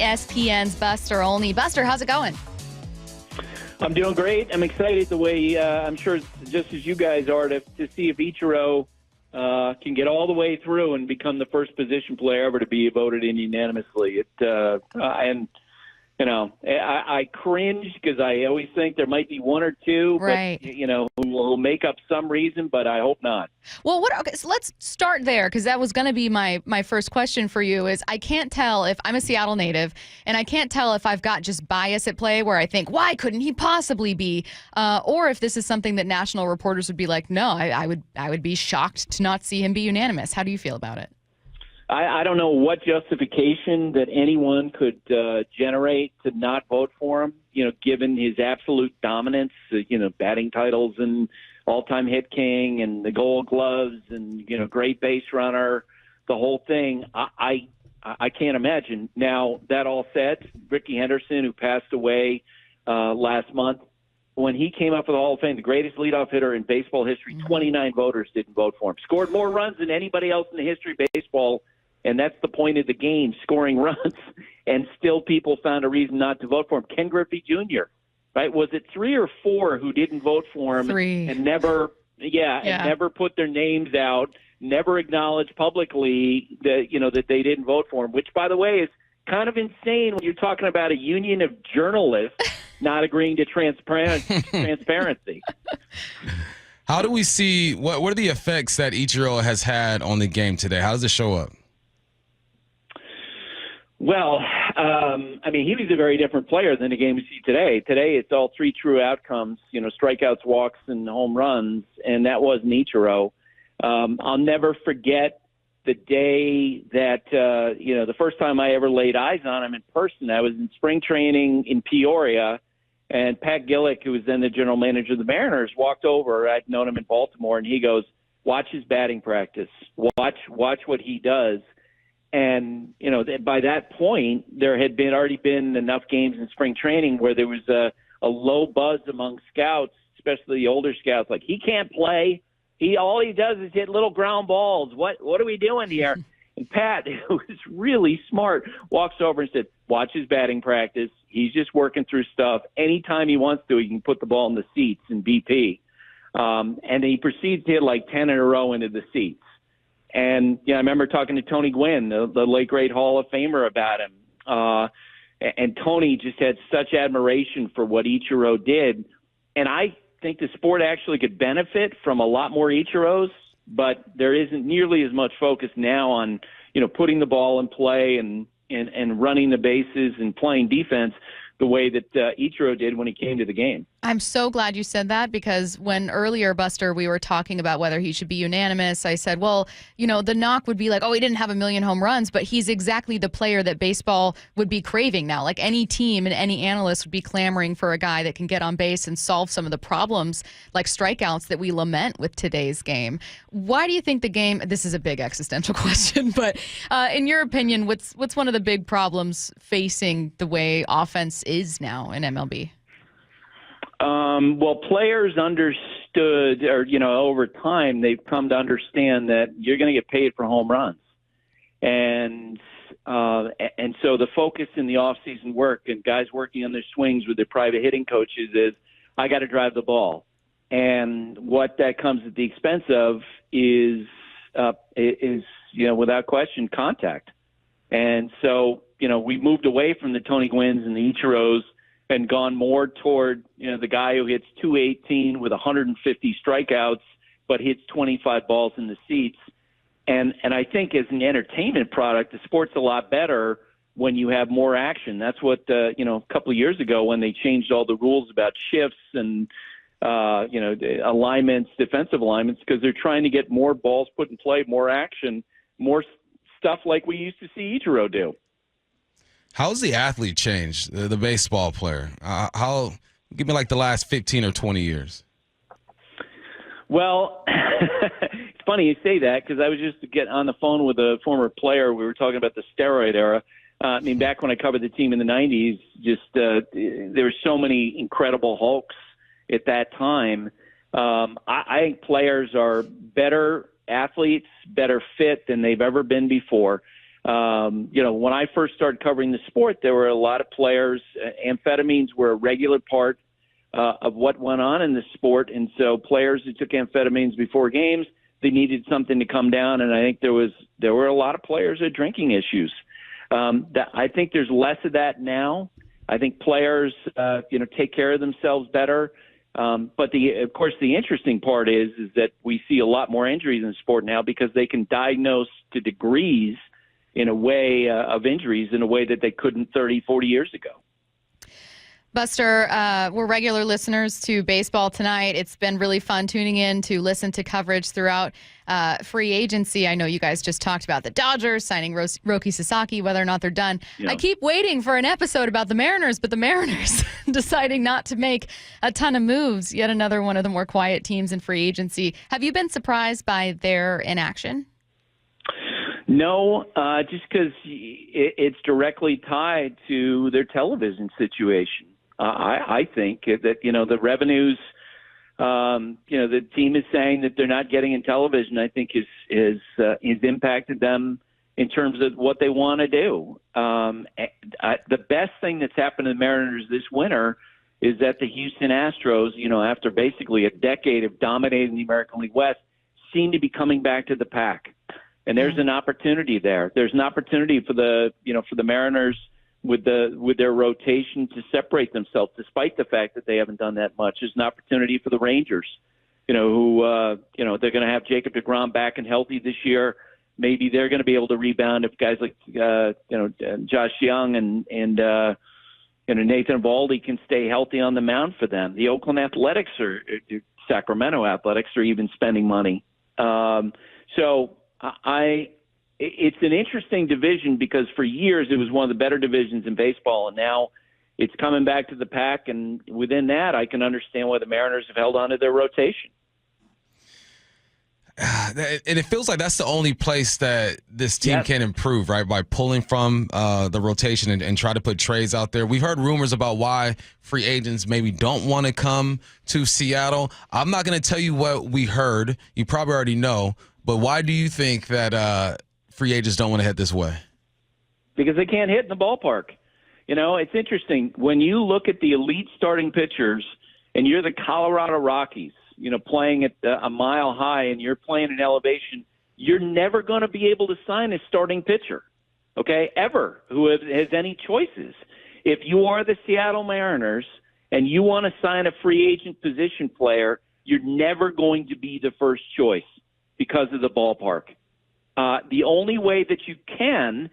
ESPN's Buster Olney. Buster, how's it going? I'm doing great. I'm excited the way I'm sure just as you guys are to see if Ichiro can get all the way through and become the first position player ever to be voted in unanimously. I cringe because I always think there might be one or two, right, but, who will make up some reason, but I hope not. Well, okay, so let's start there because that was going to be my first question for you is I can't tell if I'm a Seattle native and I can't tell if I've got just bias at play where I think, why couldn't he possibly be? Or if this is something that national reporters would be like, no, I would be shocked to not see him be unanimous. How do you feel about it? I don't know what justification that anyone could generate to not vote for him, given his absolute dominance, batting titles and all-time hit king and the gold gloves and, great base runner, the whole thing. I can't imagine. Now, that all said, Ricky Henderson, who passed away last month, when he came up with the Hall of Fame, the greatest leadoff hitter in baseball history, 29 voters didn't vote for him. Scored more runs than anybody else in the history of baseball. And that's the point of the game, scoring runs, and still people found a reason not to vote for him. Ken Griffey Jr., right? Was it 3 or 4 who didn't vote for him 3. and never put their names out, never acknowledged publicly that that they didn't vote for him? Which, by the way, is kind of insane when you're talking about a union of journalists not agreeing to transparency. How do we see what are the effects that Ichiro has had on the game today? How does it show up? Well, he was a very different player than the game we see today. Today, it's all 3 true outcomes, strikeouts, walks, and home runs, and that wasn't Ichiro. I'll never forget the day that, the first time I ever laid eyes on him in person. I was in spring training in Peoria, and Pat Gillick, who was then the general manager of the Mariners, walked over. I'd known him in Baltimore, and he goes, watch his batting practice. Watch what he does. And, by that point, there had already been enough games in spring training where there was a low buzz among scouts, especially the older scouts, like, he can't play. All he does is hit little ground balls. What are we doing here? And Pat, who was really smart, walks over and said, watch his batting practice. He's just working through stuff. Anytime he wants to, he can put the ball in the seats in BP. And he proceeds to hit like 10 in a row into the seats. And I remember talking to Tony Gwynn, the late great Hall of Famer, about him. And Tony just had such admiration for what Ichiro did. And I think the sport actually could benefit from a lot more Ichiros, but there isn't nearly as much focus now on, putting the ball in play and running the bases and playing defense the way that Ichiro did when he came to the game. I'm so glad you said that because when earlier, Buster, we were talking about whether he should be unanimous, I said, well, the knock would be like, oh, he didn't have a million home runs, but he's exactly the player that baseball would be craving now. Like any team and any analyst would be clamoring for a guy that can get on base and solve some of the problems like strikeouts that we lament with today's game. Why do you think the game, this is a big existential question, but in your opinion, what's one of the big problems facing the way offense is now in MLB? Well, players understood, or, over time, they've come to understand that you're going to get paid for home runs. And so the focus in the offseason work and guys working on their swings with their private hitting coaches is, I got to drive the ball. And what that comes at the expense of is without question, contact. And so, we moved away from the Tony Gwynns and the Ichiros and gone more toward, the guy who hits 218 with 150 strikeouts, but hits 25 balls in the seats. And I think as an entertainment product, the sport's a lot better when you have more action. That's what, a couple of years ago when they changed all the rules about shifts and, alignments, defensive alignments, because they're trying to get more balls put in play, more action, more stuff like we used to see Ichiro do. How's the athlete changed, the baseball player? Give me like the last 15 or 20 years. Well, it's funny you say that because I was just getting on the phone with a former player. We were talking about the steroid era. Back when I covered the team in the 90s, there were so many incredible Hulks at that time. I think players are better athletes, better fit than they've ever been before. When I first started covering the sport, there were a lot of players. Amphetamines were a regular part of what went on in the sport. And so players who took amphetamines before games, they needed something to come down. And I think there were a lot of players with drinking issues. I think there's less of that now. I think players, take care of themselves better. But of course, the interesting part is that we see a lot more injuries in the sport now because they can diagnose to degrees in a way of injuries in a way that they couldn't 30, 40 years ago. Buster, we're regular listeners to Baseball Tonight. It's been really fun tuning in to listen to coverage throughout free agency. I know you guys just talked about the Dodgers signing Roki Sasaki, whether or not they're done. Yeah. I keep waiting for an episode about the Mariners, but the Mariners deciding not to make a ton of moves. Yet another one of the more quiet teams in free agency. Have you been surprised by their inaction? No, just because it's directly tied to their television situation. I think that, the revenues, the team is saying that they're not getting in television, I think is impacted them in terms of what they want to do. The best thing that's happened to the Mariners this winter is that the Houston Astros, after basically a decade of dominating the American League West, seem to be coming back to the pack. And there's an opportunity there. There's an opportunity for the Mariners with their rotation to separate themselves, despite the fact that they haven't done that much. There's an opportunity for the Rangers, who they're going to have Jacob deGrom back and healthy this year. Maybe they're going to be able to rebound if guys like Josh Young and Nathan Eovaldi can stay healthy on the mound for them. The Oakland Athletics Sacramento Athletics are even spending money. It's an interesting division because for years it was one of the better divisions in baseball, and now it's coming back to the pack. And within that, I can understand why the Mariners have held on to their rotation. And it feels like that's the only place that this team can improve, right? By pulling from the rotation and try to put trades out there. We've heard rumors about why free agents maybe don't want to come to Seattle. I'm not going to tell you what we heard. You probably already know. But why do you think that free agents don't want to head this way? Because they can't hit in the ballpark. It's interesting. When you look at the elite starting pitchers and you're the Colorado Rockies, playing at a mile high and you're playing in elevation, you're never going to be able to sign a starting pitcher, ever, who has any choices. If you are the Seattle Mariners and you want to sign a free agent position player, you're never going to be the first choice because of the ballpark. The only way that you can,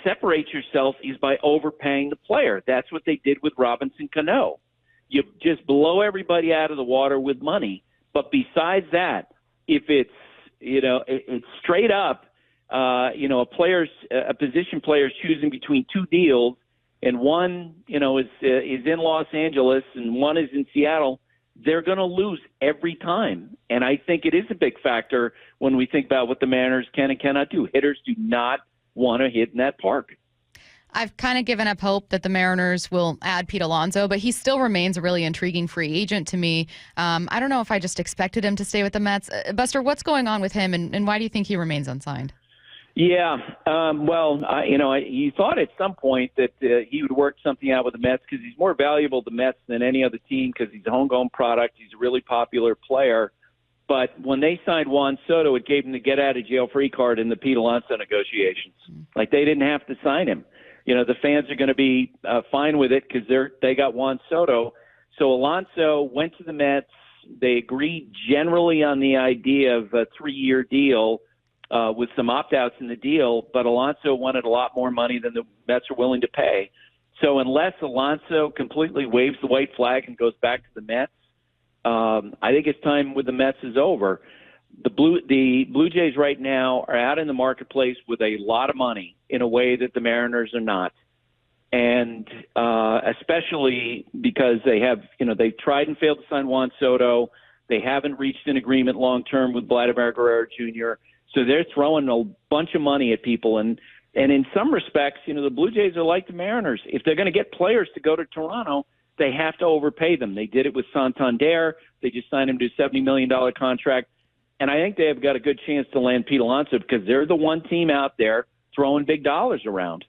separate yourself is by overpaying the player. That's what they did with Robinson Cano. You just blow everybody out of the water with money. But besides that, if it's straight up, a position player is choosing between two deals, and one, is in Los Angeles and one is in Seattle, they're going to lose every time. And I think it is a big factor when we think about what the Mariners can and cannot do. Hitters do not want to hit in that park. I've kind of given up hope that the Mariners will add Pete Alonso, but he still remains a really intriguing free agent to me. I don't know if I just expected him to stay with the Mets. Buster, what's going on with him, and why do you think he remains unsigned? Yeah, you thought at some point that he would work something out with the Mets because he's more valuable to the Mets than any other team because he's a homegrown product. He's a really popular player. But when they signed Juan Soto, it gave him the get-out-of-jail-free card in the Pete Alonso negotiations. Like, they didn't have to sign him. The fans are going to be fine with it because they got Juan Soto. So Alonso went to the Mets. They agreed generally on the idea of a 3-year deal with some opt-outs in the deal, but Alonso wanted a lot more money than the Mets are willing to pay. So unless Alonso completely waves the white flag and goes back to the Mets, I think his time with the Mets is over. The Blue Jays right now are out in the marketplace with a lot of money in a way that the Mariners are not. And especially because they have, they've tried and failed to sign Juan Soto. They haven't reached an agreement long-term with Vladimir Guerrero Jr., so they're throwing a bunch of money at people. And in some respects, the Blue Jays are like the Mariners. If they're going to get players to go to Toronto, they have to overpay them. They did it with Santander. They just signed him to a $70 million contract. And I think they have got a good chance to land Pete Alonso because they're the one team out there throwing big dollars around.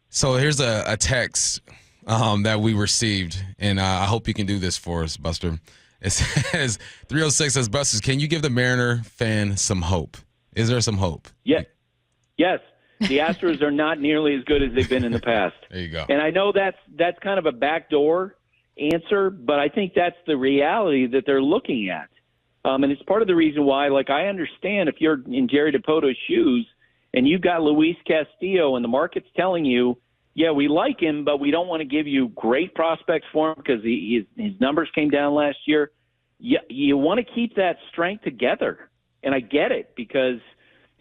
So here's a text that we received, and I hope you can do this for us, Buster. It says, 306 says, Buster, can you give the Mariner fan some hope? Is there some hope? Yes. The Astros are not nearly as good as they've been in the past. There you go. And I know that's kind of a backdoor answer, but I think that's the reality that they're looking at. And it's part of the reason why, like, I understand if you're in Jerry DiPoto's shoes and you've got Luis Castillo and the market's telling you, yeah, we like him, but we don't want to give you great prospects for him because his numbers came down last year. You want to keep that strength together. And I get it because,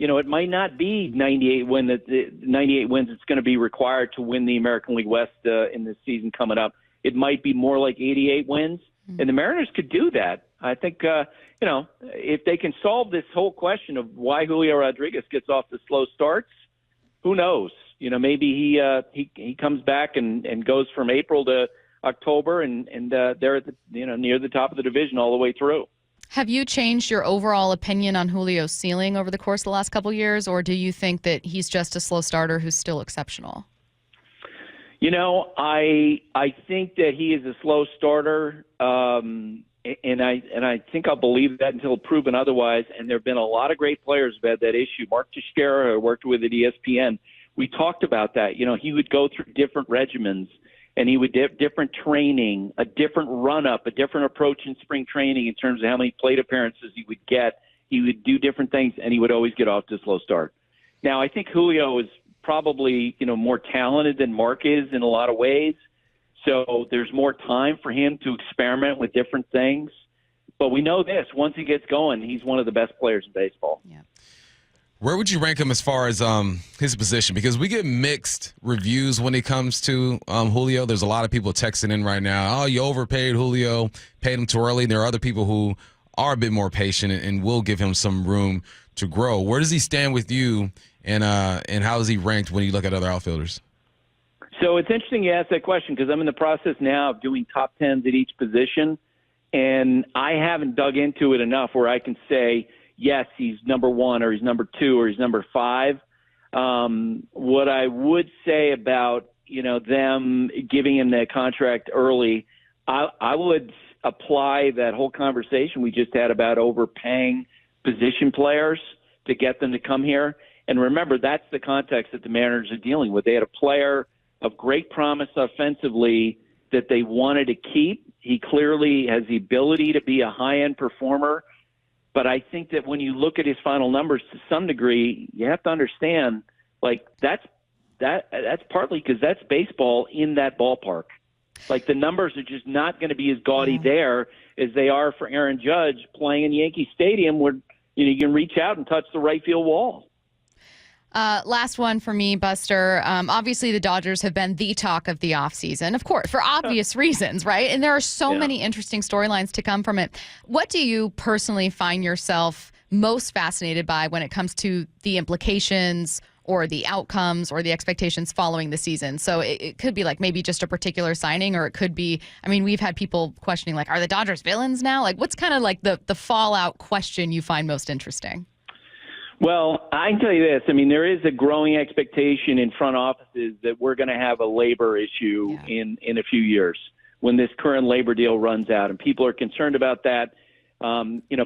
it might not be 98 wins it's going to be required to win the American League West in this season coming up. It might be more like 88 wins. And the Mariners could do that. I think, if they can solve this whole question of why Julio Rodriguez gets off the slow starts, who knows? Maybe he comes back and goes from April to October, and they're at near the top of the division all the way through. Have you changed your overall opinion on Julio's ceiling over the course of the last couple of years, or do you think that he's just a slow starter who's still exceptional? I think that he is a slow starter, and I think I'll believe that until proven otherwise. And there have been a lot of great players who've had that issue. Mark Teixeira, who I worked with at ESPN, we talked about that. He would go through different regimens, and he would different training, a different run-up, a different approach in spring training in terms of how many plate appearances he would get. He would do different things, and he would always get off to a slow start. Now, I think Julio is probably, more talented than Mark is in a lot of ways. So there's more time for him to experiment with different things. But we know this, once he gets going, he's one of the best players in baseball. Yeah. Where would you rank him as far as his position? Because we get mixed reviews when it comes to Julio. There's a lot of people texting in right now. Oh, you overpaid Julio, paid him too early. And there are other people who are a bit more patient and will give him some room to grow. Where does he stand with you, and how is he ranked when you look at other outfielders? So it's interesting you ask that question because I'm in the process now of doing top tens at each position, and I haven't dug into it enough where I can say, yes, he's number one or he's number two or he's number five. What I would say about, them giving him that contract early, I would apply that whole conversation we just had about overpaying position players to get them to come here. And remember, that's the context that the Mariners are dealing with. They had a player of great promise offensively that they wanted to keep. He clearly has the ability to be a high-end performer. But I think that when you look at his final numbers to some degree, you have to understand, like, that's partly because that's baseball in that ballpark. Like, the numbers are just not going to be as gaudy there as they are for Aaron Judge playing in Yankee Stadium where, you can reach out and touch the right field wall. Last one for me, Buster. Obviously, the Dodgers have been the talk of the offseason, of course, for obvious reasons, right? And there are so many interesting storylines to come from it. What do you personally find yourself most fascinated by when it comes to the implications or the outcomes or the expectations following the season? So it could be like maybe just a particular signing, or it could be, we've had people questioning, like, are the Dodgers villains now? Like, what's kind of like the fallout question you find most interesting? Well, I can tell you this. There is a growing expectation in front offices that we're going to have a labor issue in a few years when this current labor deal runs out. And people are concerned about that.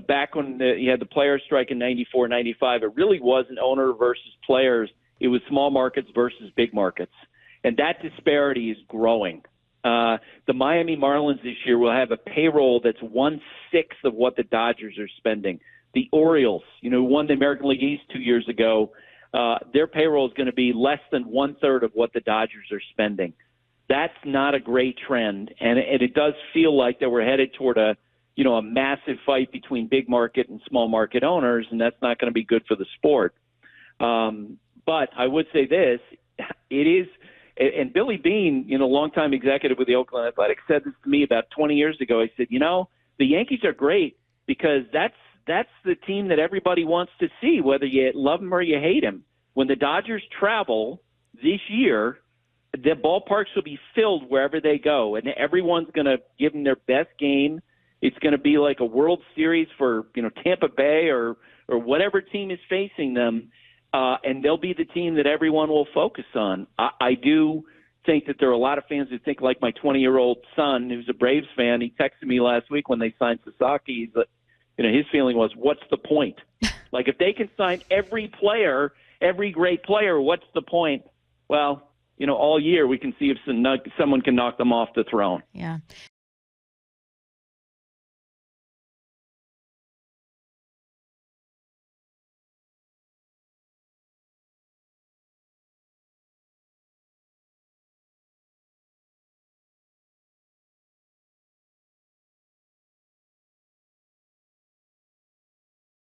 Back when you had the players strike in 94, 95, it really wasn't owner versus players. It was small markets versus big markets. And that disparity is growing. The Miami Marlins this year will have a payroll that's 1/6 of what the Dodgers are spending. The Orioles, who won the American League East 2 years ago, their payroll is going to be less than 1/3 of what the Dodgers are spending. That's not a great trend, and it does feel like that we're headed toward a massive fight between big market and small market owners, and that's not going to be good for the sport. But I would say this: it is, and Billy Beane, longtime executive with the Oakland Athletics, said this to me about 20 years ago. He said, the Yankees are great because that's the team that everybody wants to see, whether you love them or you hate them. When the Dodgers travel this year, the ballparks will be filled wherever they go, and everyone's going to give them their best game. It's going to be like a World Series for Tampa Bay or whatever team is facing them. and they'll be the team that everyone will focus on. I do think that there are a lot of fans who think like my 20-year-old son, who's a Braves fan. He texted me last week when they signed Sasaki. His feeling was, what's the point? Like, if they can sign every player, every great player, what's the point? Well, all year we can see if someone can knock them off the throne. Yeah.